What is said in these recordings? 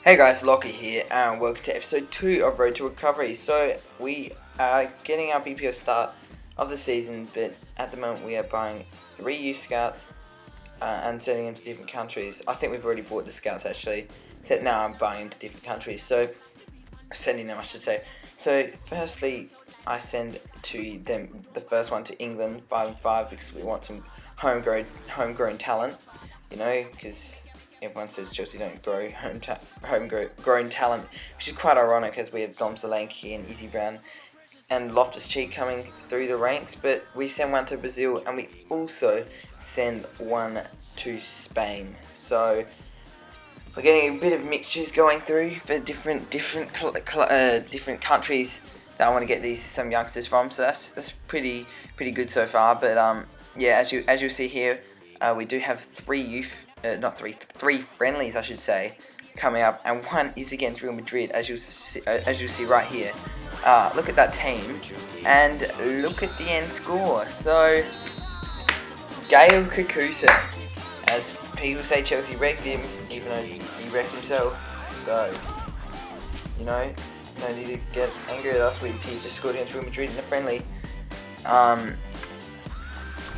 Hey guys, Lockie here, and welcome to episode 2 of Road to Recovery. So, we are getting our BPL start of the season, but at the moment we are buying 3 youth scouts and sending them to different countries. I think we've already bought the scouts actually, except now I'm buying into different countries, so sending them I should say. So, firstly, I send to them the first one to England, 5-5, because we want some homegrown talent, because everyone says Chelsea don't grow homegrown talent, which is quite ironic as we have Dom Solanke and Izzy Brown and Loftus-Cheek coming through the ranks. But we send one to Brazil and we also send one to Spain. So we're getting a bit of mixtures going through for different countries that I want to get some youngsters from. So that's pretty good so far. But yeah, as you'll see here, we do have three friendlies, I should say, coming up, and one is against Real Madrid, as you'll see right here. Look at that team, and look at the end score. So, Gael Kakusa, as people say, Chelsea wrecked him, even though he wrecked himself. So, no need to get angry at us. He's just scored against Real Madrid in a friendly.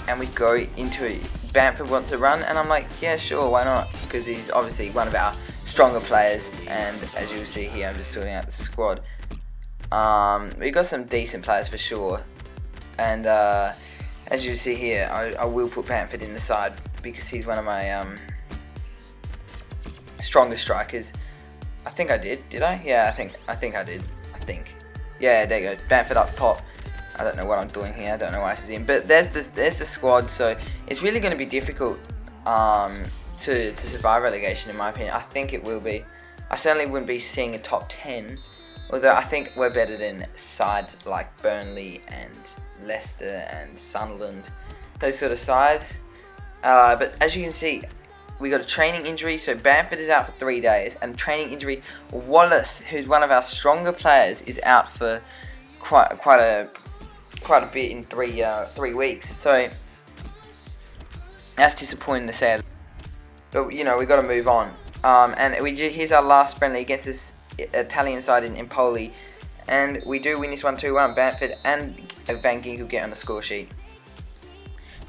And we go into it. Bamford wants to run, and I'm like, yeah, sure, why not? Because he's obviously one of our stronger players, and as you'll see here, I'm just sorting out the squad. We've got some decent players for sure, and as you see here, I will put Bamford in the side because he's one of my strongest strikers. I think I did I? Yeah, I think I did. Yeah, there you go. Bamford up top. I don't know what I'm doing here. I don't know why this is in, but there's the squad. So it's really going to be difficult to survive relegation, in my opinion. I think it will be. I certainly wouldn't be seeing a top 10, although I think we're better than sides like Burnley and Leicester and Sunderland, those sort of sides. But as you can see, we got a training injury. So Bamford is out for 3 days, and training injury. Wallace, who's one of our stronger players, is out for quite a bit in 3 weeks, so that's disappointing to say. But we got to move on. And here's our last friendly against this Italian side in Empoli, and we do win this one 2-1. Bamford and Van Ginkel get on the score sheet.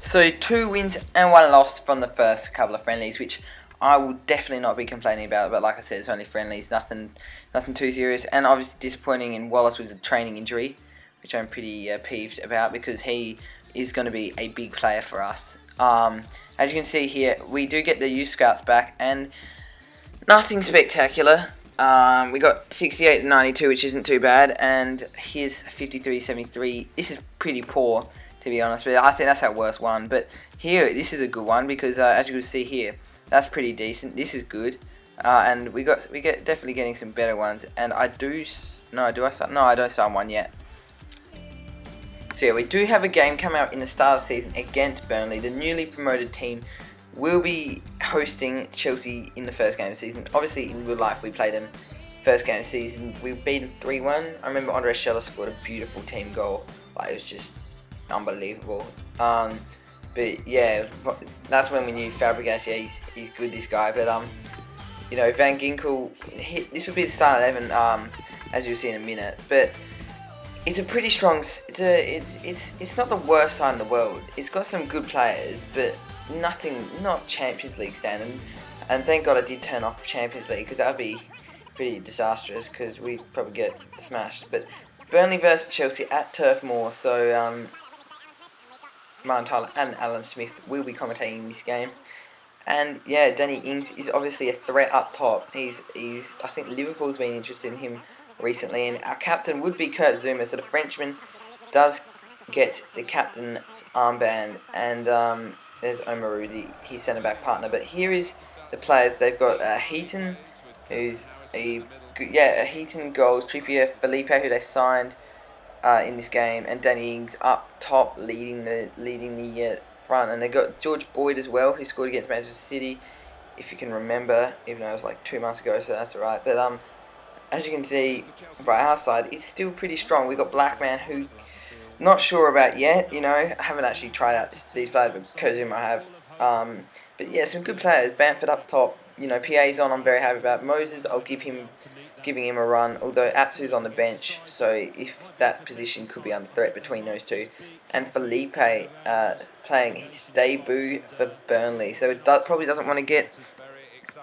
So 2 wins and 1 loss from the first couple of friendlies, which I will definitely not be complaining about. But like I said, it's only friendlies, nothing too serious. And obviously disappointing in Wallace with a training injury, which I'm pretty peeved about because he is going to be a big player for us. As you can see here, we do get the youth scouts back, and nothing spectacular. We got 68 to 92, which isn't too bad, and here's 53 73. This is pretty poor, to be honest, but I think that's our worst one. But here, this is a good one because as you can see here, that's pretty decent. This is good, and we get definitely getting some better ones. And I don't sign one yet. So yeah, we do have a game coming up in the start of the season against Burnley. The newly promoted team will be hosting Chelsea in the first game of the season. Obviously, in real life, we played them first game of the season. We beat them 3-1. I remember Andre Scheller scored a beautiful team goal. It was just unbelievable. But yeah, that's when we knew Fabregas. Yeah, he's good, this guy. But Van Ginkel. This will be the start 11. As you'll see in a minute, but. It's a pretty strong. It's not the worst side in the world. It's got some good players, but not Champions League standard. And thank God I did turn off Champions League because that would be pretty disastrous because we'd probably get smashed. But Burnley versus Chelsea at Turf Moor. So Martin Tyler and Alan Smith will be commentating this game. And yeah, Danny Ings is obviously a threat up top. I think Liverpool's been interested in him recently, and our captain would be Kurt Zouma, so the Frenchman does get the captain's armband, and there's Omar Rudy, his centre-back partner. But here is the players. They've got Heaton, who's Heaton goals, Trippier, Felipe, who they signed in this game, and Danny Ings up top leading the front, and they got George Boyd as well, who scored against Manchester City, if you can remember, even though it was like 2 months ago, so that's alright. But as you can see, by our side, it's still pretty strong. We got Blackman, who not sure about yet. I haven't actually tried out these players, but Kozuma I have. But yeah, some good players. Bamford up top, you know, Piazon I'm very happy about. Moses, I'll giving him a run, although Atsu's on the bench, so if that position could be under threat between those two. And Felipe playing his debut for Burnley, so it probably doesn't want to get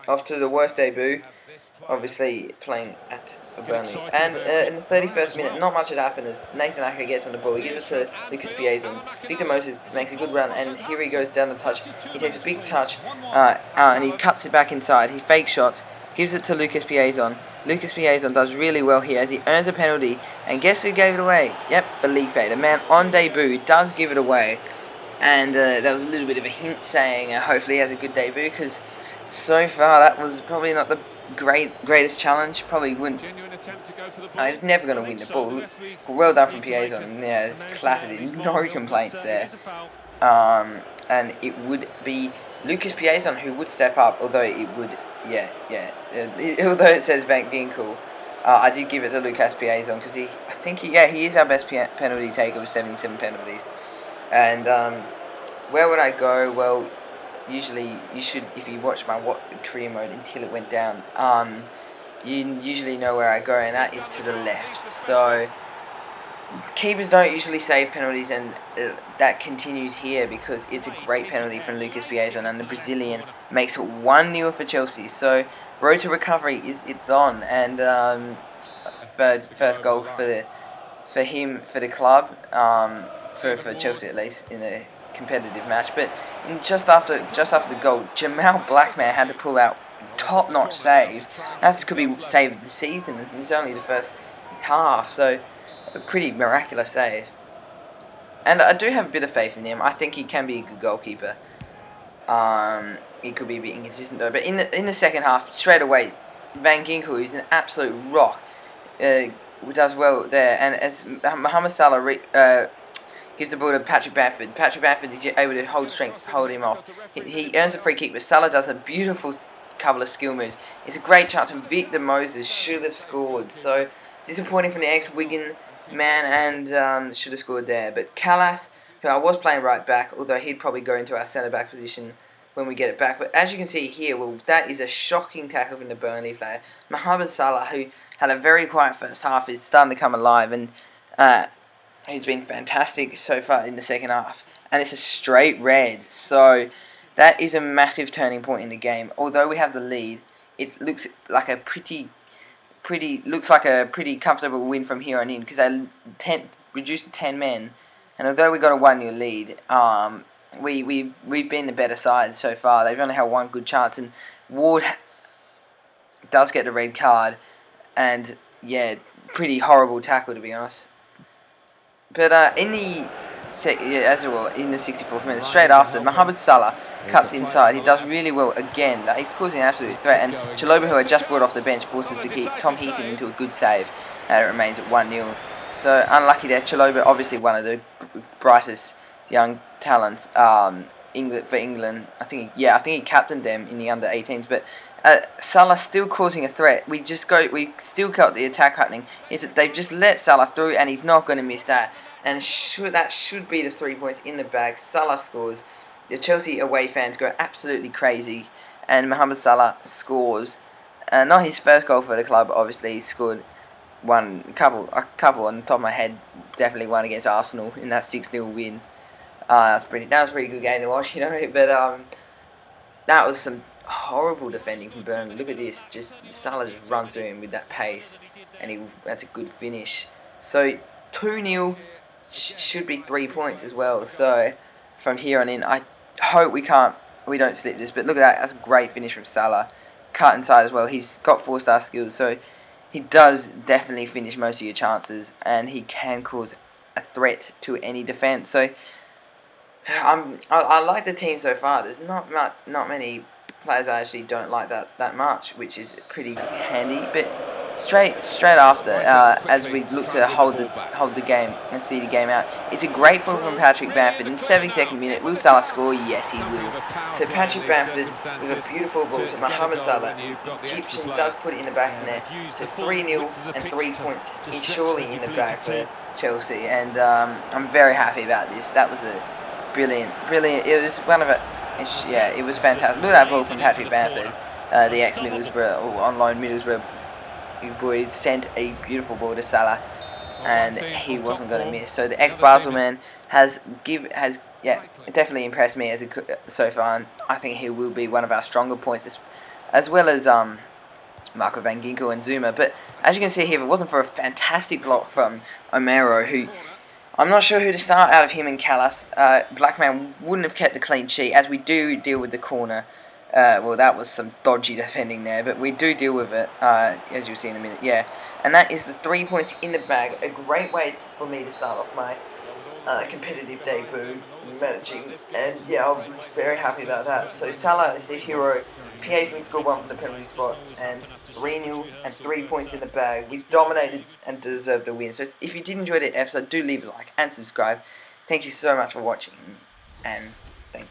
off to the worst debut, obviously playing for Burnley. And in the 31st minute, not much had happened as Nathan Aka gets on the ball. He gives it to Lucas Piazon. Victor Moses makes a good run, and here he goes down the touch. He takes a big touch, and he cuts it back inside. He fake shots, gives it to Lucas Piazon. Lucas Piazon does really well here as he earns a penalty, and guess who gave it away? Yep, Felipe. The man on debut does give it away, and that was a little bit of a hint saying hopefully he has a good debut, because so far that was probably not the greatest challenge. Probably wouldn't. I was never going to win the ball. Well done from Piazon. Yeah, it's clattered in. No complaints there. And it would be Lucas Piazon who would step up, although it would, although it says Van Ginkel, I did give it to Lucas Piazon because he is our best penalty taker with 77 penalties. And where would I go? Well, usually you should, if you watch my Watford career mode until it went down, you usually know where I go, and that is to the left. So keepers don't usually save penalties, and that continues here because it's a great penalty from Lucas Piazon, and the Brazilian makes it 1-0 for Chelsea. So road to recovery it's on, and first goal for him, for the club, for Chelsea at least in a competitive match. But just after the goal, Jamal Blackman had to pull out top-notch save. That could be save of the season, and it's only the first half, so a pretty miraculous save. And I do have a bit of faith in him. I think he can be a good goalkeeper. He could be a bit inconsistent though. But in the second half, straight away, Van Ginkel, who's an absolute rock, does well there. And as Mohamed Salah gives the ball to Patrick Bamford, Patrick Bamford is able to hold him off. He earns a free kick, but Salah does a beautiful couple of skill moves. It's a great chance, and Victor Moses should have scored. So disappointing from the ex-Wigan man, and should have scored there. But Callas, who I was playing right back, although he'd probably go into our centre-back position when we get it back. But as you can see here, well, that is a shocking tackle from the Burnley player. Mohamed Salah, who had a very quiet first half, is starting to come alive, and he's been fantastic so far in the second half. And it's a straight red, so that is a massive turning point in the game. Although we have the lead, it looks like a pretty comfortable win from here on in, because they reduced to 10 men, and although we got a 1-0 lead, we've been the better side so far. They've only had one good chance, and Ward does get the red card, and yeah, pretty horrible tackle to be honest. But in the 64th minute, straight after, Mohamed Salah cuts inside. He does really well again. He's causing an absolute threat, and Chaloba, who had just brought off the bench, forces to keep Tom Heaton into a good save, and it remains at 1-0. So unlucky there. Chaloba, obviously one of the brightest young talents for England. I think he captained them in the under-18s, but Salah still causing a threat. We still got the attack happening. Is that they've just let Salah through, and he's not going to miss that. And that should be the 3 points in the bag. Salah scores. The Chelsea away fans go absolutely crazy, and Mohamed Salah scores. Not his first goal for the club, obviously. He scored a couple on the top of my head. Definitely one against Arsenal in that 6-0 win. That was a pretty good game to watch, you know. But that was some horrible defending from Burnley. Look at this, just Salah just runs through him with that pace, and that's a good finish. So 2-0 should be 3 points as well. So from here on in, I hope we don't slip this. But look at that, that's a great finish from Salah. Cut inside as well. He's got 4-star skills, so he does definitely finish most of your chances, and he can cause a threat to any defence. So I like the team so far. There's not many players I actually don't like that much, which is pretty handy. But straight after, as we look to hold the game and see the game out, it's a great ball from Patrick Bamford in the 72nd minute. Will Salah score? Yes, he will. So Patrick Bamford with a beautiful ball to Mohamed Salah. The Egyptian does put it in the back of the net. So it's 3-0 and 3 points is surely in the bag for Chelsea, and I'm very happy about this. That was a brilliant. It was one of it. It was fantastic. Look at that ball from Patrick Bamford. the ex-Middlesbrough, or on loan Middlesbrough boys, sent a beautiful ball to Salah, and he wasn't going to miss. So the ex-Basel man has definitely impressed me so far, and I think he will be one of our stronger points, as well as Marco Van Ginkel and Zuma. But as you can see here, if it wasn't for a fantastic block from Omero, who I'm not sure who to start out of him and Callas, Blackman wouldn't have kept the clean sheet, as we do deal with the corner. Well, that was some dodgy defending there, but we do deal with it, as you'll see in a minute. Yeah, and that is the 3 points in the bag. A great way for me to start off my competitive debut managing, and yeah, I was very happy about that. So Salah is the hero. Piazon scored one from the penalty spot, and 3-0 and 3 points in the bag. We dominated and deserved the win. So if you did enjoy the episode, do leave a like and subscribe. Thank you so much for watching, and thanks.